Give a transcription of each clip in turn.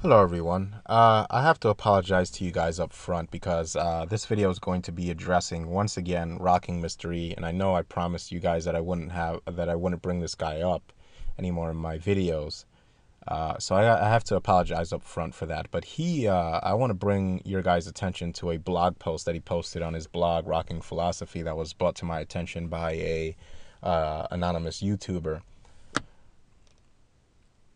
Hello everyone. I have to apologize to you guys up front because this video is going to be addressing once again Rocking Mystery, and I know I promised you guys that I wouldn't bring this guy up anymore in my videos. So I have to apologize up front for that. But I want to bring your guys' attention to a blog post that he posted on his blog Rocking Philosophy that was brought to my attention by a anonymous YouTuber.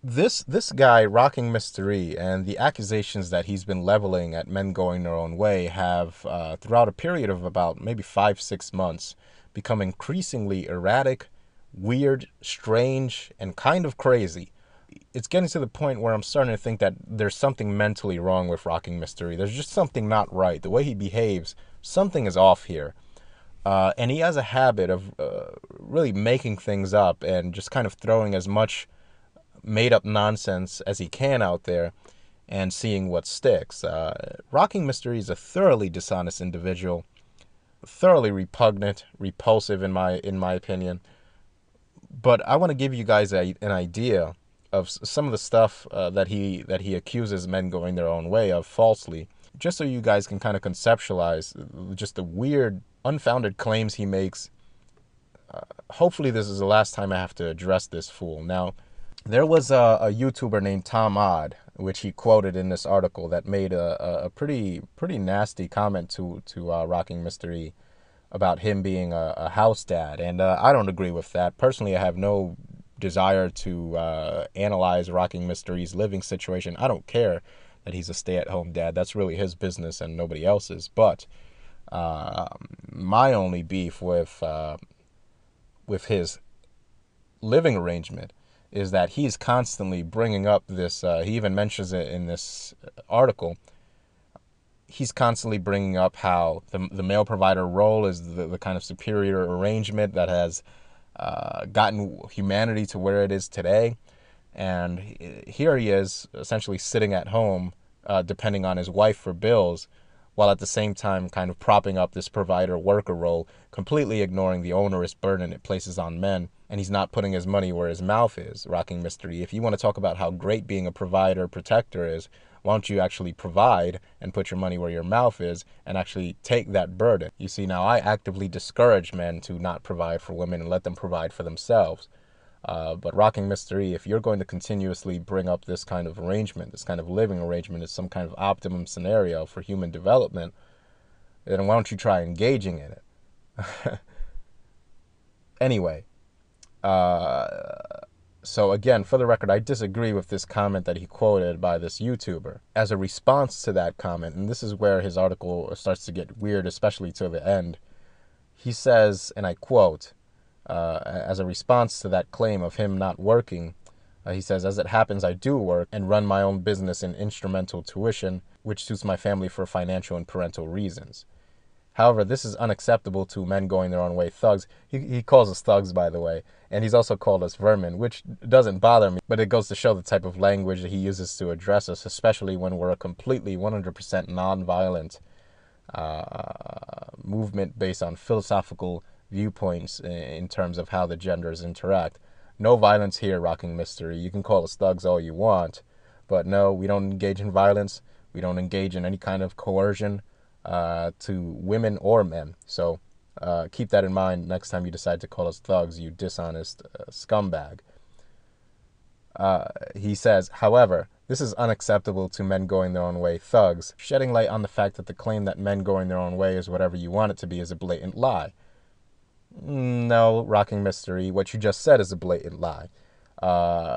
This guy, Rocking Mystery, and the accusations that he's been leveling at men going their own way have, throughout a period of about maybe 5, 6 months, become increasingly erratic, weird, strange, and kind of crazy. It's getting to the point where I'm starting to think that there's something mentally wrong with Rocking Mystery. There's just something not right. The way he behaves, something is off here. And he has a habit of really making things up and just kind of throwing as much made up nonsense as he can out there and seeing what sticks. Rocking Mystery is a thoroughly dishonest individual, thoroughly repugnant, repulsive in my opinion. But I want to give you guys an idea of some of the stuff that he accuses men going their own way of falsely, just so you guys can kind of conceptualize just the weird, unfounded claims he makes. Hopefully, this is the last time I have to address this fool. Now, there was a YouTuber named Tom Odd, which he quoted in this article, that made a pretty nasty comment to Rocking Mystery about him being a house dad, and I don't agree with that. Personally, I have no desire to analyze Rocking Mystery's living situation. I don't care that he's a stay-at-home dad. That's really his business and nobody else's. But my only beef with his living arrangement is that he's constantly bringing up this, he even mentions it in this article, he's constantly bringing up how the male provider role is the kind of superior arrangement that has gotten humanity to where it is today. And here he is essentially sitting at home, depending on his wife for bills, while at the same time kind of propping up this provider worker role, completely ignoring the onerous burden it places on men. And he's not putting his money where his mouth is. Rocking Mystery, if you want to talk about how great being a provider protector is, why don't you actually provide and put your money where your mouth is and actually take that burden? You see, now I actively discourage men to not provide for women and let them provide for themselves. But Rocking Mystery, if you're going to continuously bring up this kind of arrangement, this kind of living arrangement as some kind of optimum scenario for human development, then why don't you try engaging in it? Anyway, so again, for the record, I disagree with this comment that he quoted by this YouTuber. As a response to that comment, and this is where his article starts to get weird, especially to the end, he says, and I quote, as a response to that claim of him not working, he says, "As it happens, I do work and run my own business in instrumental tuition, which suits my family for financial and parental reasons. However, this is unacceptable to men going their own way thugs." He calls us thugs, by the way, and he's also called us vermin, which doesn't bother me, but it goes to show the type of language that he uses to address us, especially when we're a completely 100% nonviolent movement based on philosophical viewpoints in terms of how the genders interact. No violence here, Rocking Mystery. You can call us thugs all you want, but no, we don't engage in violence. We don't engage in any kind of coercion to women or men. So keep that in mind next time you decide to call us thugs, you dishonest scumbag. He says, however, this is unacceptable to men going their own way thugs, shedding light on the fact that the claim that men going their own way is whatever you want it to be is a blatant lie. No, Rocking Mystery, what you just said is a blatant lie.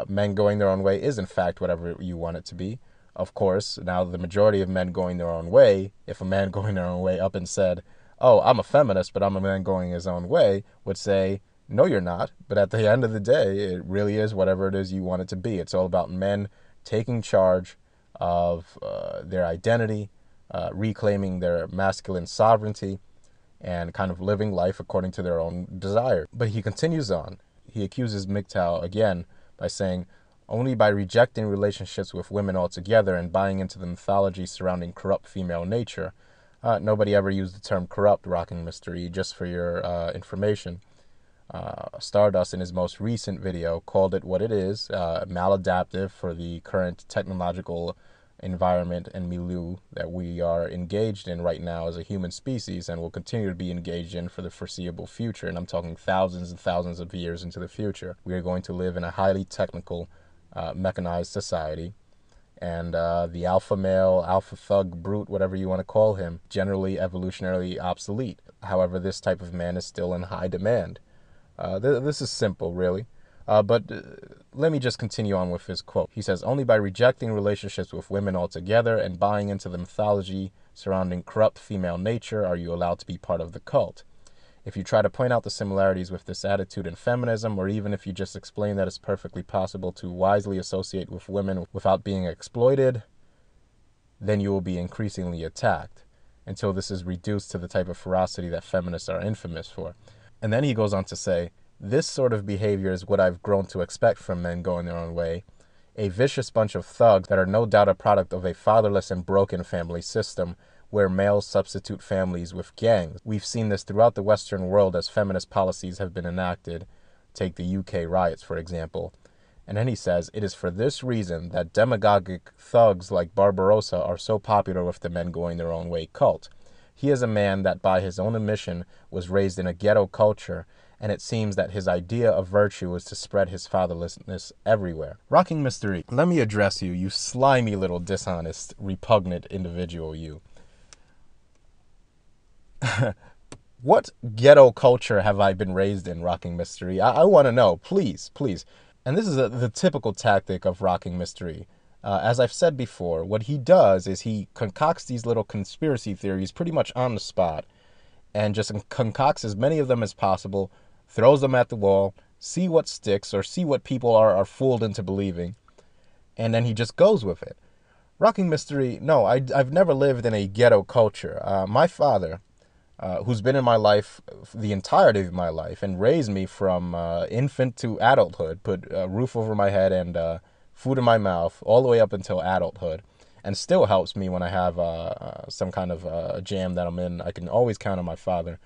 Men going their own way is in fact whatever you want it to be. Of course, now the majority of men going their own way, if a man going their own way up and said, "Oh, I'm a feminist, but I'm a man going his own way," would say, "No, you're not." But at the end of the day, it really is whatever it is you want it to be. It's all about men taking charge of their identity, reclaiming their masculine sovereignty, and kind of living life according to their own desire. But he continues on. He accuses MGTOW again by saying, "Only by rejecting relationships with women altogether and buying into the mythology surrounding corrupt female nature." Nobody ever used the term corrupt, Rocking Mystery, just for your information. Stardust, in his most recent video, called it what it is, maladaptive for the current technological environment and milieu that we are engaged in right now as a human species, and will continue to be engaged in for the foreseeable future. And I'm talking thousands and thousands of years into the future. We are going to live in a highly technical, mechanized society. And the alpha male, alpha thug, brute, whatever you want to call him, generally evolutionarily obsolete. However, this type of man is still in high demand. This is simple, really. But let me just continue on with his quote. He says, "Only by rejecting relationships with women altogether and buying into the mythology surrounding corrupt female nature are you allowed to be part of the cult. If you try to point out the similarities with this attitude in feminism, or even if you just explain that it's perfectly possible to wisely associate with women without being exploited, then you will be increasingly attacked, until this is reduced to the type of ferocity that feminists are infamous for." And then he goes on to say, "This sort of behavior is what I've grown to expect from men going their own way. A vicious bunch of thugs that are no doubt a product of a fatherless and broken family system where males substitute families with gangs. We've seen this throughout the Western world as feminist policies have been enacted. Take the UK riots, for example." And then he says, "It is for this reason that demagogic thugs like Barbarossa are so popular with the men going their own way cult. He is a man that by his own admission was raised in a ghetto culture, and it seems that his idea of virtue is to spread his fatherlessness everywhere." Rocking Mystery, let me address you, you slimy little dishonest, repugnant individual, you. What ghetto culture have I been raised in, Rocking Mystery? I want to know, please, please. And this is the typical tactic of Rocking Mystery. As I've said before, what he does is he concocts these little conspiracy theories pretty much on the spot, and just concocts as many of them as possible, throws them at the wall, see what sticks or see what people are fooled into believing, and then he just goes with it. Rocking Mystery, no, I've never lived in a ghetto culture. My father, who's been in my life the entirety of my life and raised me from infant to adulthood, put a roof over my head and food in my mouth all the way up until adulthood, and still helps me when I have some kind of jam that I'm in. I can always count on my father.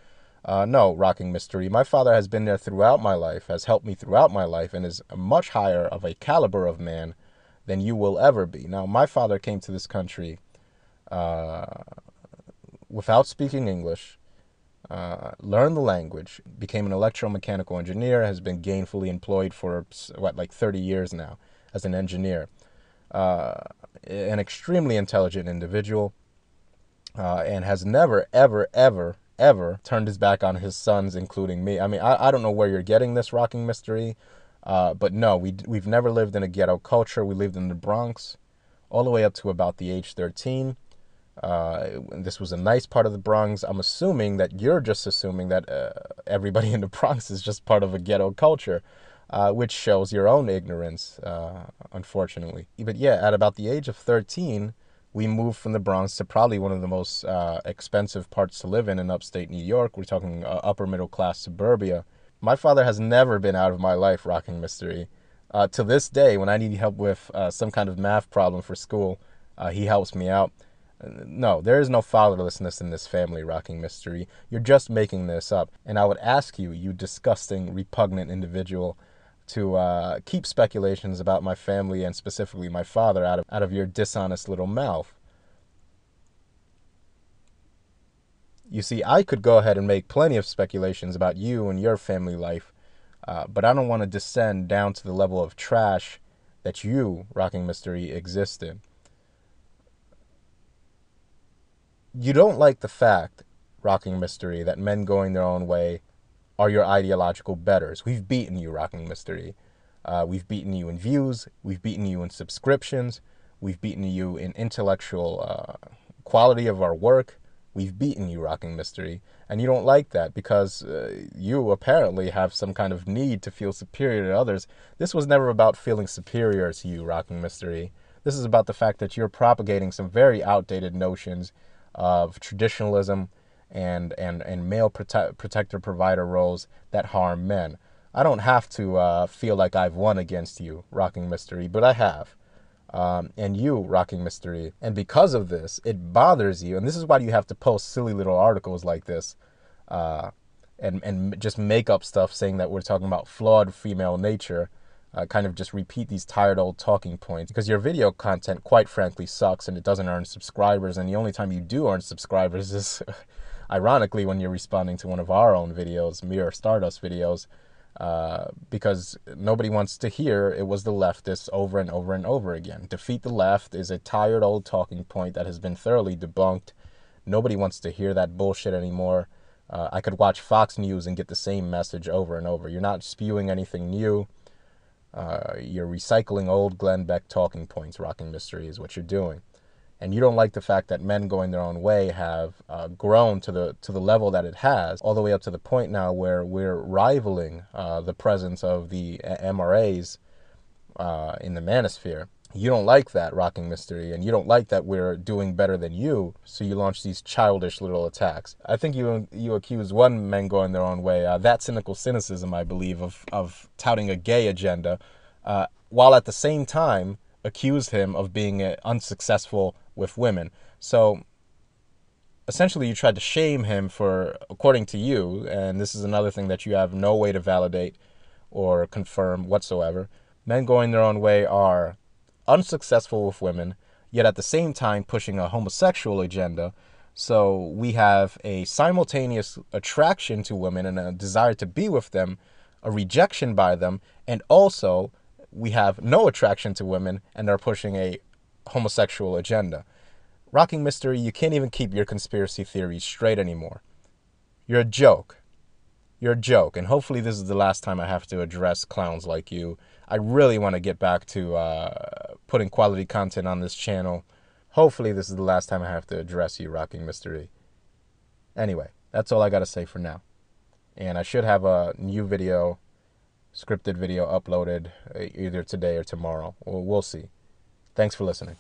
No, Rocking Mystery, my father has been there throughout my life, has helped me throughout my life, and is much higher of a caliber of man than you will ever be. Now, my father came to this country without speaking English, learned the language, became an electromechanical engineer, has been gainfully employed for, like 30 years now as an engineer. An extremely intelligent individual, and has never, ever, ever, ever turned his back on his sons, including me. I mean, I don't know where you're getting this, Rocking Mystery, but no, we've never lived in a ghetto culture. We lived in the Bronx all the way up to about the age 13. This was a nice part of the Bronx. I'm assuming that you're just assuming that everybody in the Bronx is just part of a ghetto culture, which shows your own ignorance, unfortunately. But yeah, at about the age of 13, we moved from the Bronx to probably one of the most expensive parts to live in upstate New York. We're talking upper middle class suburbia. My father has never been out of my life, Rocking Mystery. To this day, when I need help with some kind of math problem for school, he helps me out. No, there is no fatherlessness in this family, Rocking Mystery. You're just making this up. And I would ask you, you disgusting, repugnant individual, to keep speculations about my family and specifically my father out of your dishonest little mouth. You see, I could go ahead and make plenty of speculations about you and your family life, but I don't want to descend down to the level of trash that you, Rocking Mystery, exist in. You don't like the fact, Rocking Mystery, that men going their own way are your ideological betters. We've beaten you, Rocking Mystery. We've beaten you in views. We've beaten you in subscriptions. We've beaten you in intellectual quality of our work. We've beaten you, Rocking Mystery. And you don't like that because you apparently have some kind of need to feel superior to others. This was never about feeling superior to you, Rocking Mystery. This is about the fact that you're propagating some very outdated notions of traditionalism and male protector provider roles that harm men. I don't have to feel like I've won against you, Rocking Mystery, but I have. And you, Rocking Mystery. And because of this, it bothers you. And this is why you have to post silly little articles like this. and just make up stuff saying that we're talking about flawed female nature, kind of just repeat these tired old talking points, because your video content, quite frankly, sucks and it doesn't earn subscribers. And the only time you do earn subscribers is ironically when you're responding to one of our own videos, Mirror Stardust videos, because nobody wants to hear it was the leftists over and over and over again. Defeat the left is a tired old talking point that has been thoroughly debunked. Nobody wants to hear that bullshit anymore. I could watch Fox News and get the same message over and over. You're not spewing anything new. You're recycling old Glenn Beck talking points. Rocking Mystery is what you're doing. And you don't like the fact that Men Going Their Own Way have grown to the level that it has, all the way up to the point now where we're rivaling the presence of the MRAs in the manosphere. You don't like that, Rocking Mystery, and you don't like that we're doing better than you, so you launch these childish little attacks. I think you accuse one Men Going Their Own Way, that cynical cynicism, I believe, of touting a gay agenda, while at the same time accused him of being unsuccessful with women. So essentially you tried to shame him for, according to you, and this is another thing that you have no way to validate or confirm whatsoever, Men Going Their Own Way are unsuccessful with women, yet at the same time pushing a homosexual agenda. So we have a simultaneous attraction to women and a desire to be with them, a rejection by them, and also we have no attraction to women and are pushing a homosexual agenda. Rocking Mystery, you can't even keep your conspiracy theories straight anymore. You're a joke. You're a joke, and hopefully this is the last time I have to address clowns like you. I really want to get back to putting quality content on this channel. Hopefully this is the last time I have to address you, Rocking Mystery. Anyway, that's all I got to say for now. And I should have a new video, scripted video uploaded either today or tomorrow. We'll see. Thanks for listening.